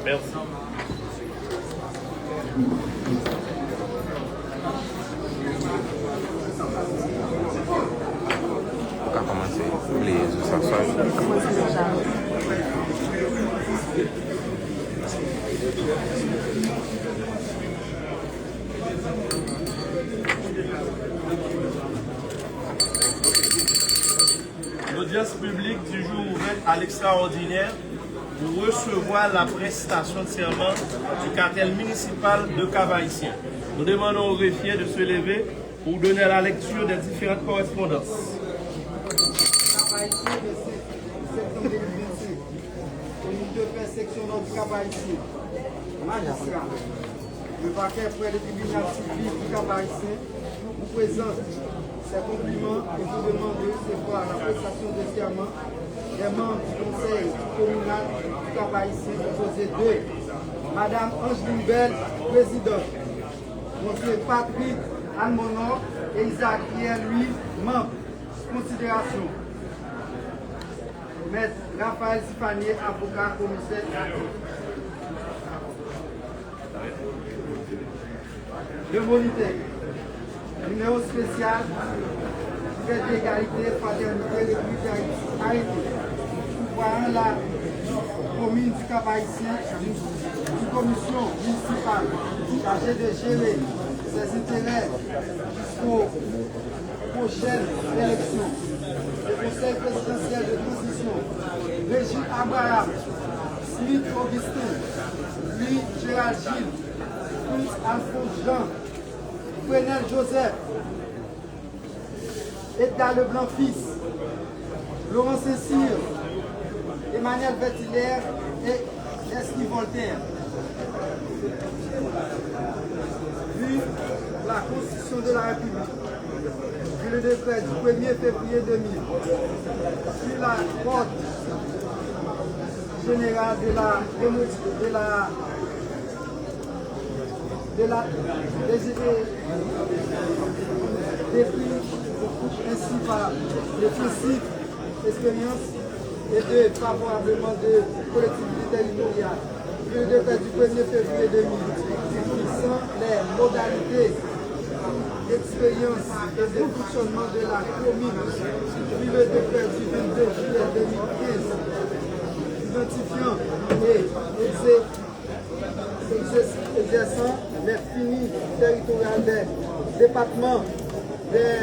Merci. On va commencer. Oubliez, ça s'assoit. Commencez déjà. L'audience publique du jour ouverte à l'extraordinaire pour recevoir la prestation de serment du cartel municipal de Cap-Haïtien. Nous demandons au greffier de se lever pour donner la lecture des différentes correspondances. Cap-Haïtien, le 7 septembre 2025, commune de paix, section nord du Cap-Haïtien. Magistrat, le parquet près du tribunal civil du Cap-Haïtien vous présente ses compliments et vous demande de recevoir la prestation de serment des membres du conseil communal du Cap-Haïtien composé de Madame Angeline Bell, présidente, Monsieur Patrick Almonor et Isaac Pierre, lui, membre. Considération. Maître Raphaël Sifanier, avocat commissaire. Le moniteur. Numéro spécial, fait d'égalité, fraternité, république arrêté. Pouvoir la commune du Cap-Haïtien, une commission municipale chargée de gérer ses intérêts jusqu'aux prochaines élections. Le conseil présidentiel de transition, Régis Abraham, Smith Augustin, Louis Gérald Gilles, Prince Alphonse Jean, Frenel Joseph, Edgar Leblanc fils, Laurent Cécile, Emmanuel Vettilaire et Leslie Voltaire. Vu la Constitution de la République, vu le décret du 1er février 2000, vu la Code générale décrit ainsi par les principes, expériences et de favorablement de collectivités territoriales. Le décret du 1er février 2000, fixant les modalités d'expérience et de fonctionnement de la commune, puis le décret du 22 juillet 2015, identifiant et exerçant les finis territoriales des départements, des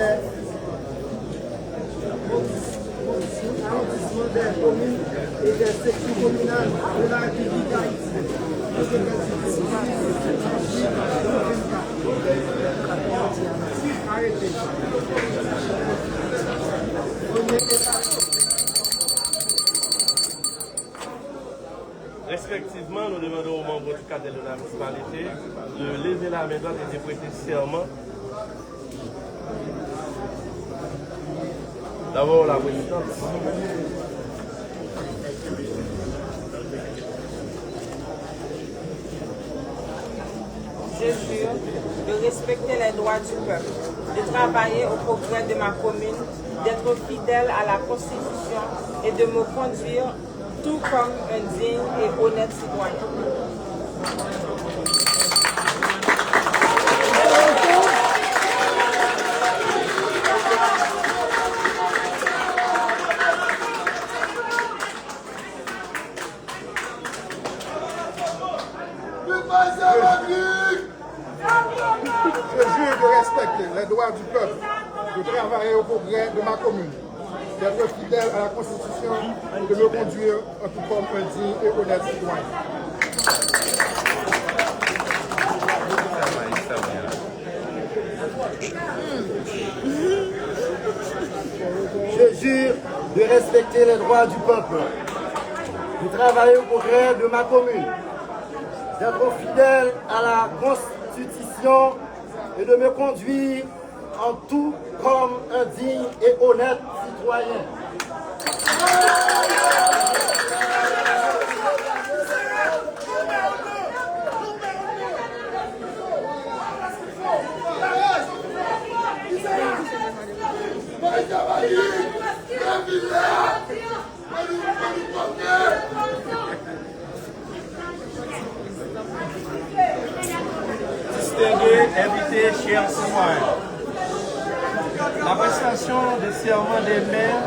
arrondissements des communes et des sections communales de la République haïtienne. Arrêté. Respectivement, nous demandons aux membres du cartel de la municipalité de lever la main droite et de prêter serment. D'abord la présidente. Je jure de respecter les droits du peuple, de travailler au progrès de ma commune, d'être fidèle à la Constitution et de me conduire tout comme un digne et honnête citoyen. Je jure de respecter les droits du peuple, de travailler au progrès de ma commune, d'être fidèle à la Constitution et de me conduire en tout comme un digne et honnête citoyen. Je jure de respecter les droits du peuple, de travailler au progrès de ma commune, d'être fidèle à la Constitution et de me conduire en tout comme un digne et honnête citoyen. Maria, invités, chers citoyens. La prestation des serments des maires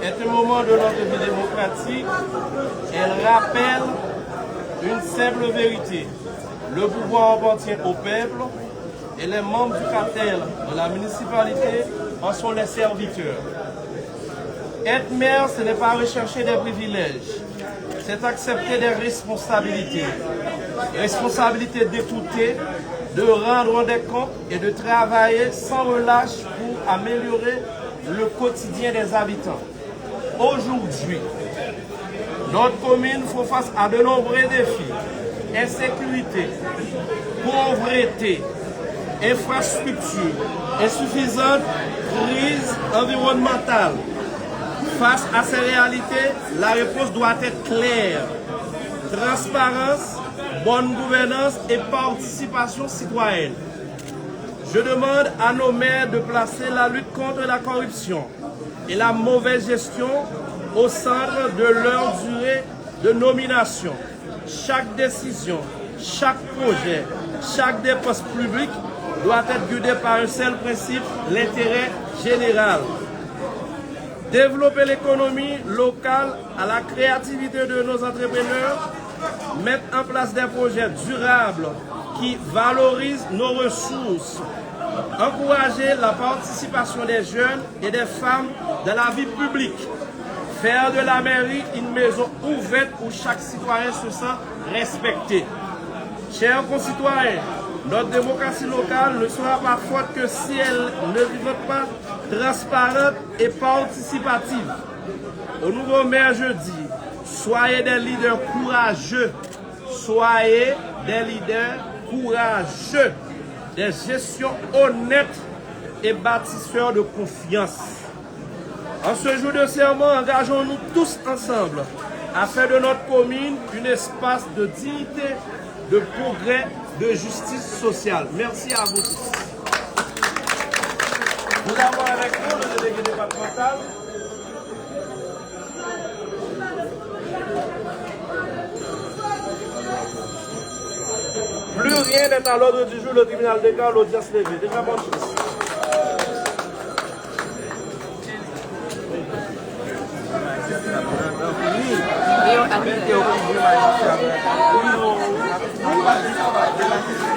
est un moment de notre vie démocratique. Elle rappelle une simple vérité. Le pouvoir appartient au peuple et les membres du cartel de la municipalité en sont les serviteurs. Être maire, ce n'est pas rechercher des privilèges, c'est accepter des responsabilités. Responsabilité d'écouter, de rendre des comptes et de travailler sans relâche pour améliorer le quotidien des habitants. Aujourd'hui, notre commune fait face à de nombreux défis. Insécurité, pauvreté, infrastructure insuffisante, crise environnementale. Face à ces réalités, la réponse doit être claire. Transparence, bonne gouvernance et participation citoyenne. Je demande à nos maires de placer la lutte contre la corruption et la mauvaise gestion au centre de leur durée de nomination. Chaque décision, chaque projet, chaque dépense publique doit être guidée par un seul principe, l'intérêt général. Développer l'économie locale à la créativité de nos entrepreneurs, mettre en place des projets durables qui valorisent nos ressources, encourager la participation des jeunes et des femmes dans la vie publique, faire de la mairie une maison ouverte où chaque citoyen se sent respecté. Chers concitoyens, notre démocratie locale ne sera pas forte que si elle ne vit pas transparente et participative. Au nouveau maire, je dis, soyez des leaders courageux. Soyez des leaders courageux. Des gestions honnêtes et bâtisseurs de confiance. En ce jour de serment, engageons-nous tous ensemble à faire de notre commune un espace de dignité, de progrès, de justice sociale. Merci à vous tous. Nous avons avec nous le délégué départemental. Plus rien n'est à l'ordre du jour, le tribunal déclare l'audience levée. Déjà bonne chance. Eu